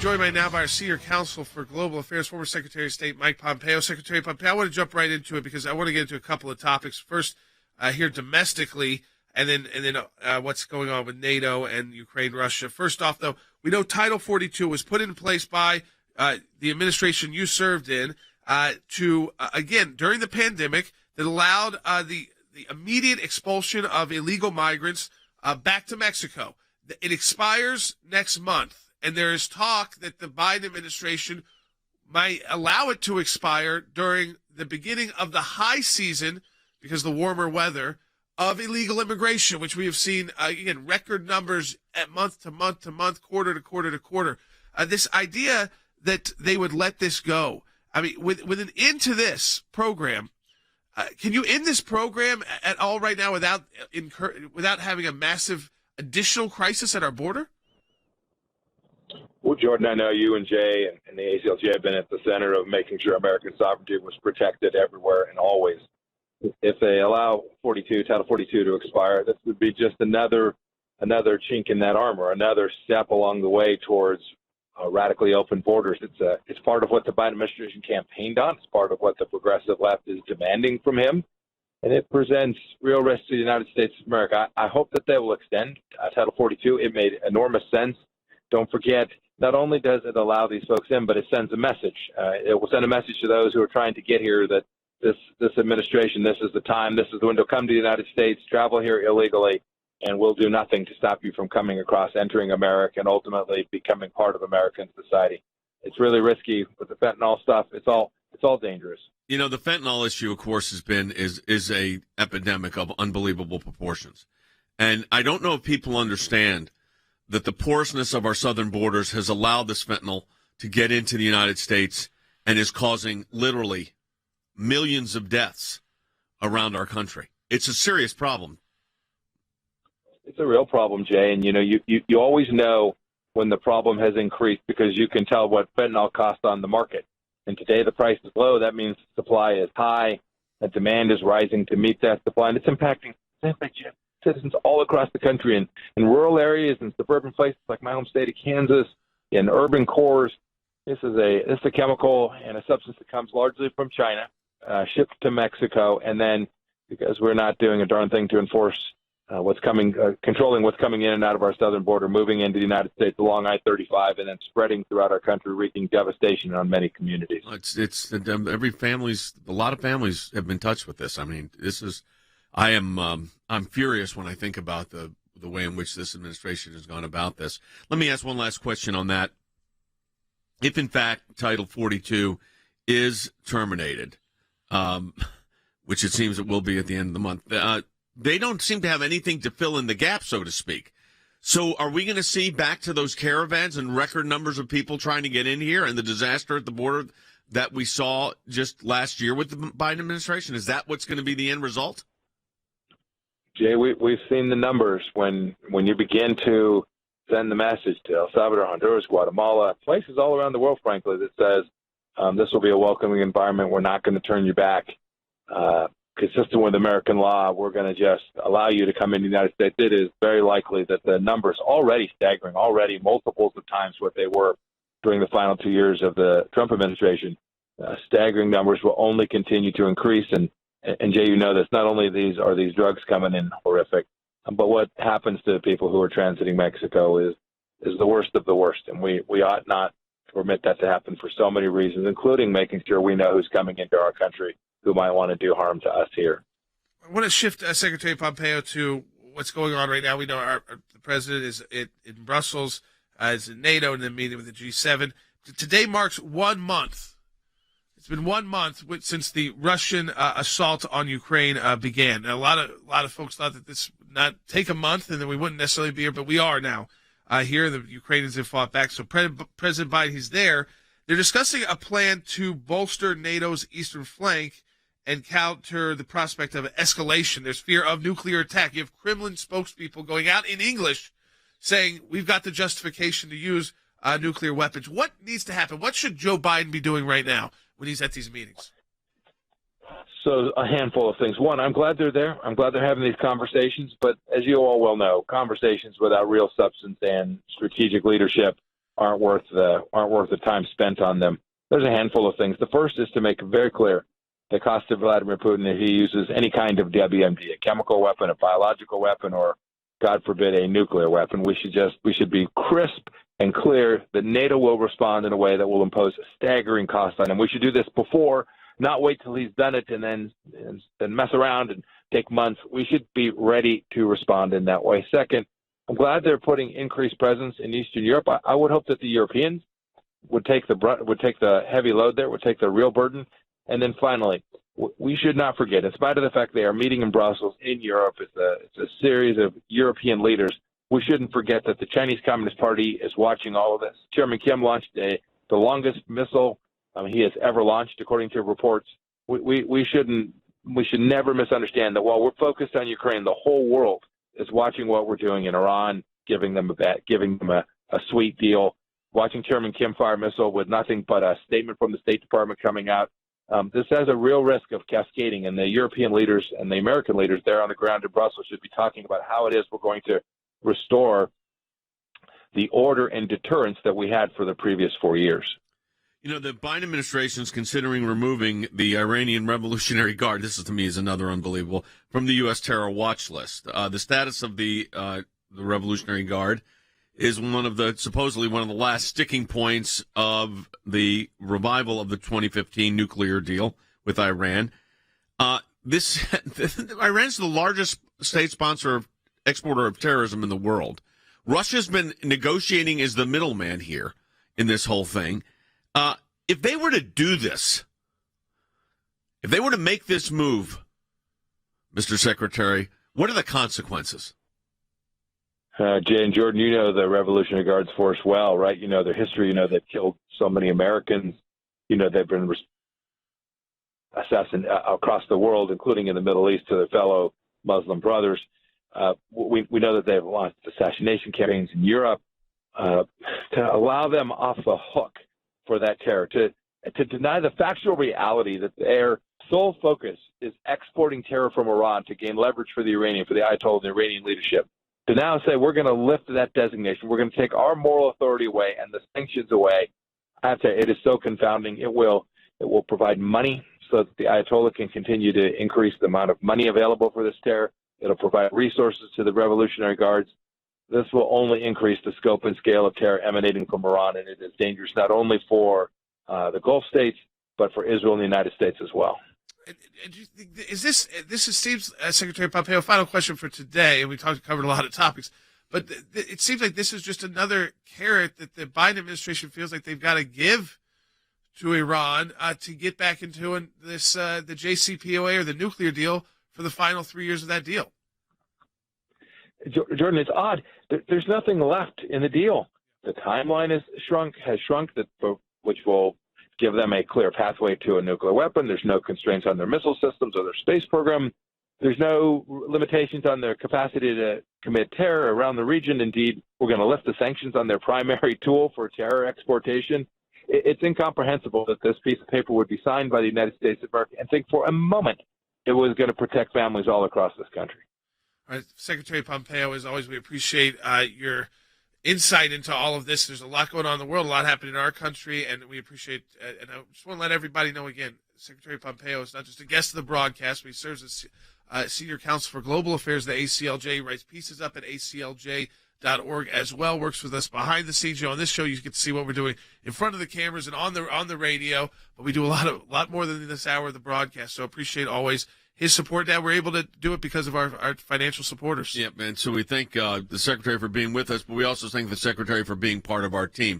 joined right now by our Senior Counsel for Global Affairs, former Secretary of State Mike Pompeo. Secretary Pompeo, I want to jump right into it because I want to get into a couple of topics. First, here domestically, and then what's going on with NATO and Ukraine, Russia. First off, though, we know Title 42 was put in place by the administration you served in to, again, during the pandemic, that allowed the immediate expulsion of illegal migrants back to Mexico. It expires next month. And there is talk that the Biden administration might allow it to expire during the beginning of the high season, because of the warmer weather, of illegal immigration, which we have seen, again, record numbers at month to month to month, quarter to quarter to quarter. This idea that they would let this go. I mean, with an end to this program, can you end this program at all right now without having a massive additional crisis at our border? Well, Jordan, I know you and Jay and the ACLG have been at the center of making sure American sovereignty was protected everywhere and always. If they allow Title 42 to expire, this would be just another chink in that armor, another step along the way towards radically open borders. It's part of what the Biden administration campaigned on. It's part of what the progressive left is demanding from him. And it presents real risk to the United States of America. I hope that they will extend Title 42. It made enormous sense. Don't forget, not only does it allow these folks in, but it sends a message. It will send a message to those who are trying to get here that this administration, this is the time, this is the window. Come to the United States, travel here illegally, and we'll do nothing to stop you from coming across, entering America, and ultimately becoming part of American society. It's really risky with the fentanyl stuff. It's all dangerous. You know, the fentanyl issue, of course, is a epidemic of unbelievable proportions, and I don't know if people understand that the porousness of our southern borders has allowed this fentanyl to get into the United States and is causing literally millions of deaths around our country. It's a serious problem. It's a real problem, Jay. And, you always know when the problem has increased because you can tell what fentanyl costs on the market. And today the price is low. That means supply is high. The demand is rising to meet that supply. And it's impacting citizens all across the country in rural areas and suburban places like my home state of Kansas, in urban cores. This is a chemical and a substance that comes largely from China, shipped to Mexico, and then because we're not doing a darn thing to enforce controlling what's coming in and out of our southern border, moving into the United States along I-35, and then spreading throughout our country, wreaking devastation on many communities. It's a lot of families have been touched with this. I mean, I'm furious when I think about the way in which this administration has gone about this. Let me ask one last question on that. If, in fact, Title 42 is terminated, which it seems it will be at the end of the month, they don't seem to have anything to fill in the gap, so to speak. So are we going to see back to those caravans and record numbers of people trying to get in here and the disaster at the border that we saw just last year with the Biden administration? Is that what's going to be the end result? Jay, we've seen the numbers when you begin to send the message to El Salvador, Honduras, Guatemala, places all around the world, frankly, that says this will be a welcoming environment. We're not going to turn you back. Consistent with American law, we're going to just allow you to come into the United States. It is very likely that the numbers already staggering, already multiples of times what they were during the final 2 years of the Trump administration, staggering numbers will only continue to increase. And Jay, you know this, not only are these drugs coming in horrific, but what happens to people who are transiting Mexico is the worst of the worst. And we ought not to permit that to happen for so many reasons, including making sure we know who's coming into our country who might want to do harm to us here. I want to shift Secretary Pompeo to what's going on right now. We know the president is in Brussels, is in NATO, and then meeting with the G7. Today marks 1 month. It's been 1 month since the Russian assault on Ukraine began. And a lot of folks thought that this would not take a month and then we wouldn't necessarily be here, but we are now here. The Ukrainians have fought back. So President Biden, he's there. They're discussing a plan to bolster NATO's eastern flank and counter the prospect of escalation. There's fear of nuclear attack. You have Kremlin spokespeople going out in English saying we've got the justification to use nuclear weapons. What needs to happen? What should Joe Biden be doing right now when he's at these meetings? So a handful of things. One, I'm glad they're there. I'm glad they're having these conversations. But as you all well know, conversations without real substance and strategic leadership aren't worth the time spent on them. There's a handful of things. The first is to make it very clear the cost of Vladimir Putin if he uses any kind of WMD, a chemical weapon, a biological weapon, or, God forbid, a nuclear weapon. We should be crisp and clear that NATO will respond in a way that will impose a staggering cost on him. We should do this before, not wait till he's done it and then mess around and take months. We should be ready to respond in that way. Second, I'm glad they're putting increased presence in Eastern Europe. I would hope that the Europeans would take the heavy load there, would take the real burden. And then finally, we should not forget, in spite of the fact they are meeting in Brussels in Europe, it's a series of European leaders. We shouldn't forget that the Chinese Communist Party is watching all of this. Chairman Kim launched the longest missile he has ever launched, according to reports. We should never misunderstand that while we're focused on Ukraine, the whole world is watching what we're doing in Iran, giving them a sweet deal. Watching Chairman Kim fire a missile with nothing but a statement from the State Department coming out. This has a real risk of cascading, and the European leaders and the American leaders there on the ground in Brussels should be talking about how it is we're going to restore the order and deterrence that we had for the previous 4 years. You know, the Biden administration is considering removing the Iranian Revolutionary Guard. This, to me, is another unbelievable, from the U.S. terror watch list. The status of the Revolutionary Guard is supposedly one of the last sticking points of the revival of the 2015 nuclear deal with Iran. Iran's the largest state exporter of terrorism in the world. Russia's been negotiating as the middleman here in this whole thing. If they were to do this, if they were to make this move, Mr. Secretary, what are the consequences? Jay and Jordan, you know the Revolutionary Guards force well, right? You know their history. You know they've killed so many Americans. You know they've been assassinated across the world, including in the Middle East, to their fellow Muslim brothers. We know that they've launched assassination campaigns in Europe. To allow them off the hook for that terror, to deny the factual reality that their sole focus is exporting terror from Iran to gain leverage for the Ayatollah and the Iranian leadership. To now say we're going to lift that designation, we're going to take our moral authority away and the sanctions away, I have to say it is so confounding. It will provide money so that the Ayatollah can continue to increase the amount of money available for this terror. It'll provide resources to the Revolutionary Guards. This will only increase the scope and scale of terror emanating from Iran, and it is dangerous not only for the Gulf states, but for Israel and the United States as well. Seems, Secretary Pompeo, final question for today, and we covered a lot of topics, but it seems like this is just another carrot that the Biden administration feels like they've got to give to Iran to get back into the JCPOA or the nuclear deal for the final 3 years of that deal. Jordan, it's odd. There's nothing left in the deal. The timeline has shrunk, which will give them a clear pathway to a nuclear weapon. There's no constraints on their missile systems or their space program. There's no limitations on their capacity to commit terror around the region. Indeed, we're going to lift the sanctions on their primary tool for terror exportation. It's incomprehensible that this piece of paper would be signed by the United States of America and think for a moment it was going to protect families all across this country. All right, Secretary Pompeo, as always, we appreciate your insight into all of this. There's a lot going on in the world, a lot happening in our country, and we appreciate and I just want to let everybody know again, Secretary Pompeo is not just a guest of the broadcast, but he serves as Senior Counsel for Global Affairs at the ACLJ. He writes pieces up at aclj.org as well, works with us behind the scenes. On this show, you get to see what we're doing in front of the cameras and on the radio, but we do a lot more than this hour of the broadcast, so appreciate always his support. That we're able to do it because of our financial supporters. Yeah, man. So we thank the Secretary for being with us, but we also thank the Secretary for being part of our team.